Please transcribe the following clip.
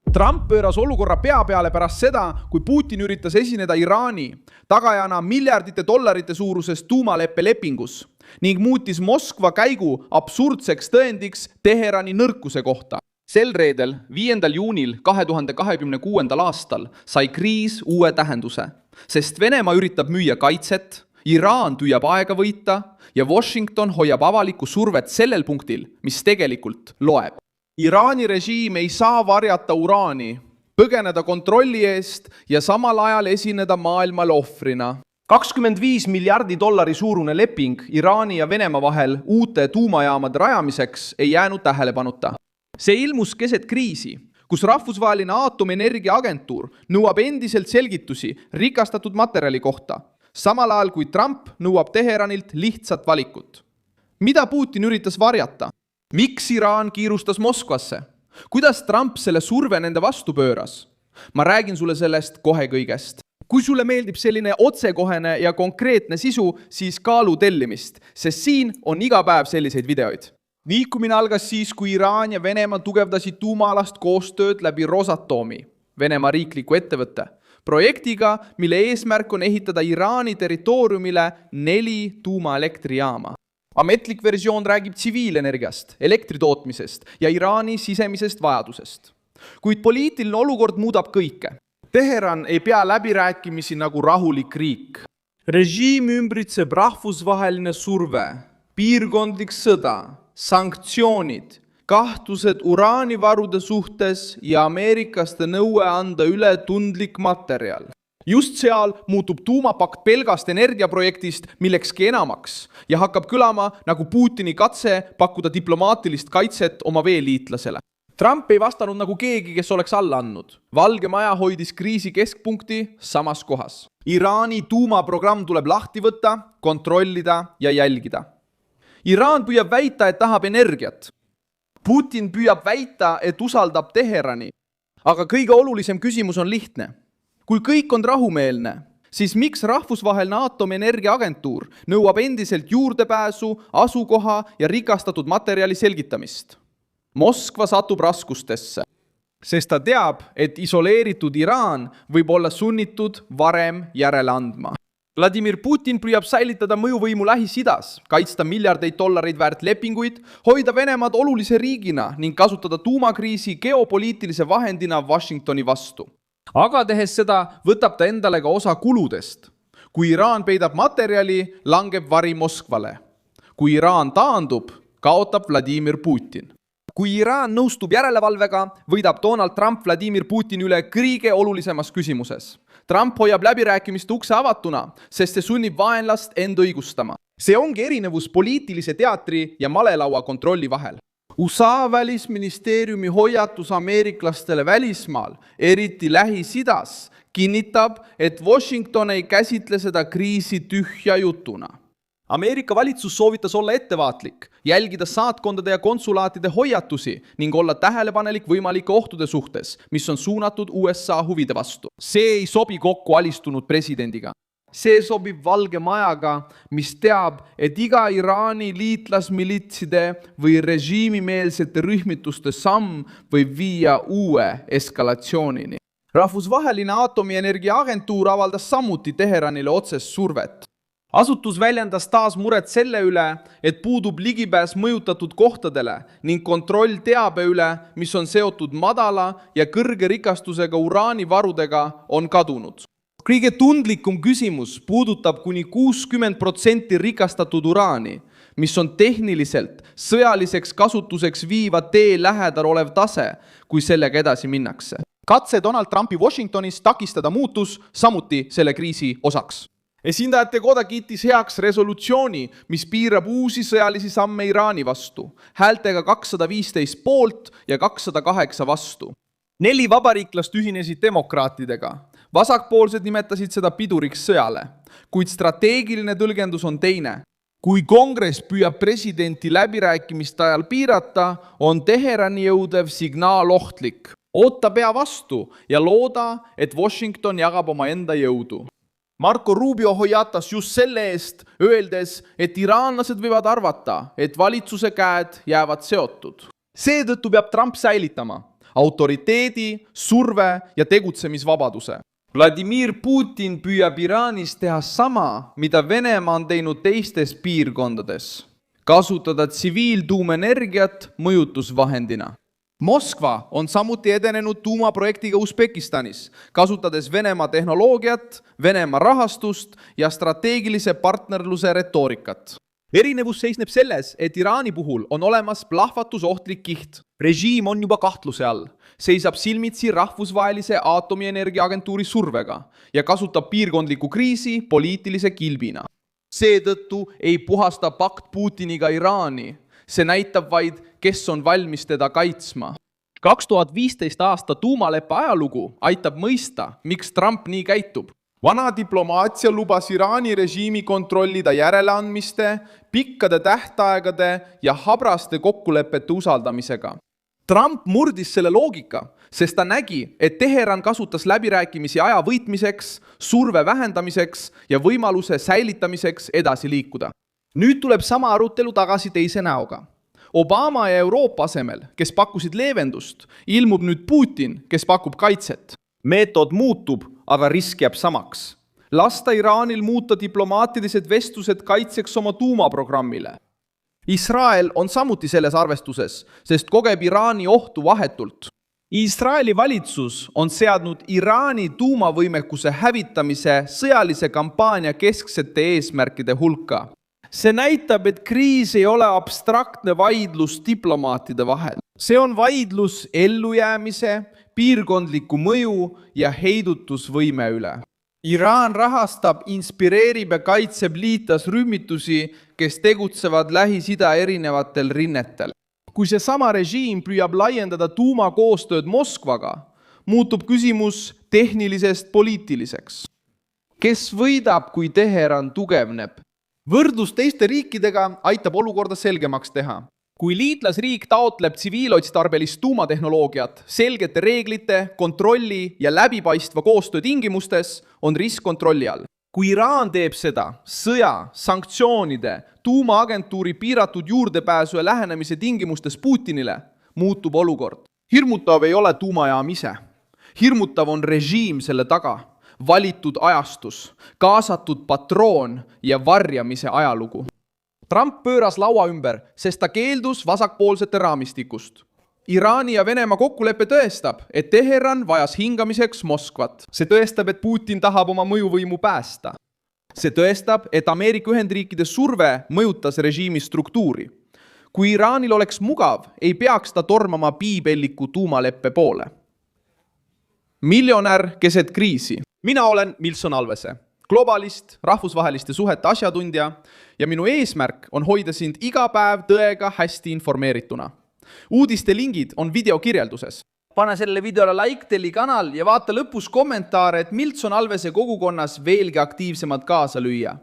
Trump pööras olukorra pea peale pärast seda, kui Putin üritas esineda Iraani tagajana miljardite dollarite suuruses tuumaleppe lepingus ning muutis Moskva käigu absurdseks tõendiks Teherani nõrkuse kohta. Sel reedel, 5. juunil 2026. aastal sai kriis uue tähenduse, sest Venemaa üritab müüa kaitset, Iraan püüab aega võita ja Washington hoiab avalikku survet sellel punktil, mis tegelikult loeb. Iraani režiim ei saa varjata uraani, põgeneda kontrolli eest ja samal ajal esineda maailmale ohvrina. 25 miljardi dollari suurune leping Iraani ja Venemaa vahel uute tuumajaamade rajamiseks ei jäänud tähelepanuta. See ilmus keset kriisi, kus Rahvusvaheline Aatomienergia Agentuur nõuab endiselt selgitusi rikastatud materjali kohta, samal ajal kui Trump nõuab Teheranilt lihtsat valikut. Mida Putin üritas varjata? Miks Iraan kiirustas Moskvasse? Kuidas Trump selle surve nende vastu pööras? Ma räägin sulle sellest kohe kõigest. Kui sulle meeldib selline otsekohene ja konkreetne sisu, siis kaalu tellimist, sest siin on iga päev selliseid videoid. Liikumine algas siis, kui Iraan ja Venemaa tugevdasid tuumaalast koostööd läbi Rosatomi, Venemaa riikliku ettevõtte, projektiga, mille eesmärk on ehitada Iraani territooriumile 4 tuumaelektrijaama. Ametlik versioon räägib tsiviilenergiast, elektritootmisest ja Iraani sisemisest vajadusest. Kuid poliitiline olukord muudab kõike. Teheran ei pea läbirääkimisi nagu rahulik riik. Režiim ümbritseb rahvusvaheline surve, piirkondlik sõda, sanktsioonid, kahtlused uraanivarude suhtes ja ameeriklaste nõue anda üle tundlik materjal. Just seal muutub tuumapakt pelgast energiaprojektist millekski enamaks ja hakkab kõlama nagu Putini katse pakkuda diplomaatilist kaitset oma veeliitlasele. Trump ei vastanud nagu keegi, kes oleks alla andnud. Valge Maja hoidis kriisi keskpunkti samas kohas. Iraani tuumaprogramm tuleb lahti võtta, kontrollida ja jälgida. Iraan püüab väita, et tahab energiat. Putin püüab väita, et usaldab Teherani. Aga kõige olulisem küsimus on lihtne. Kui kõik on rahumeelne, siis miks Rahvusvaheline Aatomienergia Agentuur nõuab endiselt juurdepääsu, asukoha ja rikastatud materjali selgitamist? Moskva satub raskustesse, sest ta teab, et isoleeritud Iraan võib olla sunnitud varem järele andma. Vladimir Putin püüab säilitada mõjuvõimu Lähis-Idas, kaitsta miljardeid dollareid väärt lepinguid, hoida Venemaad olulise riigina ning kasutada tuumakriisi geopoliitilise vahendina Washingtoni vastu. Aga tehes seda, võtab ta endale ka osa kuludest. Kui Iraan peidab materjali, langeb vari Moskvale. Kui Iraan taandub, kaotab Vladimir Putin. Kui Iraan nõustub järelevalvega, võidab Donald Trump Vladimir Putini üle kõige olulisemas küsimuses. Trump hoiab läbirääkimiste ukse avatuna, sest see sunnib vaenlast end õigustama. See ongi erinevus poliitilise teatri ja malelaua kontrolli vahel. USA välisministeeriumi hoiatus ameeriklastele välismaal, eriti Lähis-Idas, kinnitab, et Washington ei käsitle seda kriisi tühja jutuna. Ameerika valitsus soovitas olla ettevaatlik, jälgida saatkondade ja konsulaatide hoiatusi ning olla tähelepanelik võimalike ohtude suhtes, mis on suunatud USA huvide vastu. See ei sobi kokku alistunud presidendiga. See sobib Valge Majaga, mis teab, et iga Iraani liitlasmilitside või režiimimeelsete rühmituste samm võib viia uue eskalatsioonini. Rahvusvaheline Aatomienergia Agentuur avaldas samuti Teheranile otsest survet. Asutus väljendas taas muret selle üle, et puudub ligipääs mõjutatud kohtadele ning kontroll teabe üle, mis on seotud madala ja kõrge rikastusega uraanivarudega, on kadunud. Kõige tundlikum küsimus puudutab kuni 60% rikastatud uraani, mis on tehniliselt sõjaliseks kasutuseks viiva tee lähedal olev tase, kui sellega edasi minnakse. Katse Donald Trumpi Washingtonis takistada muutus samuti selle kriisi osaks. Esindajate koda kiitis heaks resolutsiooni, mis piirab uusi sõjalisi samme Iraani vastu, häältega 215 poolt ja 208 vastu. 4 vabariiklast ühinesid demokraatidega. Vasakpoolsed nimetasid seda piduriks sõjale, kuid strateegiline tõlgendus on teine. Kui kongress püüab presidenti läbirääkimiste ajal piirata, on Teherani jõudev signaal ohtlik. Oota pea vastu ja looda, et Washington jagab oma enda jõudu. Marco Rubio hoiatas just selle eest, öeldes, et iraanlased võivad arvata, et valitsuse käed jäävad seotud. Seetõttu peab Trump säilitama autoriteedi, surve ja tegutsemisvabaduse. Vladimir Putin püüab Iraanis teha sama, mida Venemaa on teinud teistes piirkondades. Kasutada tsiviiltuumenergiat mõjutusvahendina. Moskva on samuti edenenud tuumaprojektiga Usbekistanis, kasutades Venemaa tehnoloogiat, Venemaa rahastust ja strateegilise partnerluse retoorikat. Erinevus seisneb selles, et Iraani puhul on olemas plahvatusohtlik kiht. Režiim on juba kahtluse all, seisab silmitsi rahvusvahelise aatomienergiaagentuuri survega ja kasutab piirkondliku kriisi poliitilise kilbina. Seetõttu ei puhasta pakt Putiniga Iraani. See näitab vaid, kes on valmis teda kaitsma. 2015 aasta tuumaleppe ajalugu aitab mõista, miks Trump nii käitub. Vana diplomaatia lubas Iraani režiimi kontrollida järeleandmiste, pikkade tähtaegade ja habraste kokkulepete usaldamisega. Trump murdis selle loogika, sest ta nägi, et Teheran kasutas läbirääkimisi aja võitmiseks, surve vähendamiseks ja võimaluse säilitamiseks edasi liikuda. Nüüd tuleb sama arutelu tagasi teise näoga. Obama ja Euroopa asemel, kes pakkusid leevendust, ilmub nüüd Putin, kes pakub kaitset. Meetod muutub, aga risk jääb samaks. Lasta Iraanil muuta diplomaatilised vestlused kaitseks oma tuumaprogrammile. Israel on samuti selles arvestuses, sest kogeb Iraani ohtu vahetult. Iisraeli valitsus on seadnud Iraani tuumavõimekuse hävitamise sõjalise kampaania kesksete eesmärkide hulka. See näitab, et kriis ei ole abstraktne vaidlus diplomaatide vahel. See on vaidlus ellujäämise, piirkondliku mõju ja heidutusvõime üle. Iraan rahastab, inspireerib ja kaitseb liitlasrühmitusi, kes tegutsevad Lähis-Ida erinevatel rinnetel. Kui see sama režiim püüab laiendada tuumakoostööd Moskvaga, muutub küsimus tehnilisest poliitiliseks. Kes võidab, kui Teheran tugevneb? Võrdlus teiste riikidega aitab olukorda selgemaks teha. Kui liitlasriik taotleb tsiviilotstarbelist tuumatehnoloogiat selgete reeglite, kontrolli ja läbipaistva koostöö tingimustes, on risk kontrolli all. Kui Iraan teeb seda sõja, sanktsioonide, tuumaagentuuri piiratud juurdepääsu ja lähenemise tingimustes Putinile, muutub olukord. Hirmutav ei ole tuumajaam ise. Hirmutav on režiim selle taga, valitud ajastus, kaasatud patroon ja varjamise ajalugu. Trump pööras laua ümber, sest ta keeldus vasakpoolsete raamistikust. Iraani ja Venemaa kokkulepe tõestab, et Teheran vajas hingamiseks Moskvat. See tõestab, et Putin tahab oma mõjuvõimu päästa. See tõestab, et Ameerika Ühendriikide surve mõjutas režiimi struktuuri. Kui Iraanil oleks mugav, ei peaks ta tormama piibelliku tuumaleppe poole. Miljonär keset kriisi. Mina olen Milson Alvese, globalist, rahvusvaheliste suhete asjatundja ja minu eesmärk on hoida sind iga päev tõega hästi informeerituna. Uudiste lingid on video kirjelduses. Pane sellele videole like, telli kanal ja vaata lõpus kommentaare, et Milson Alvese kogukonnas veelgi aktiivsemalt kaasa lüüa.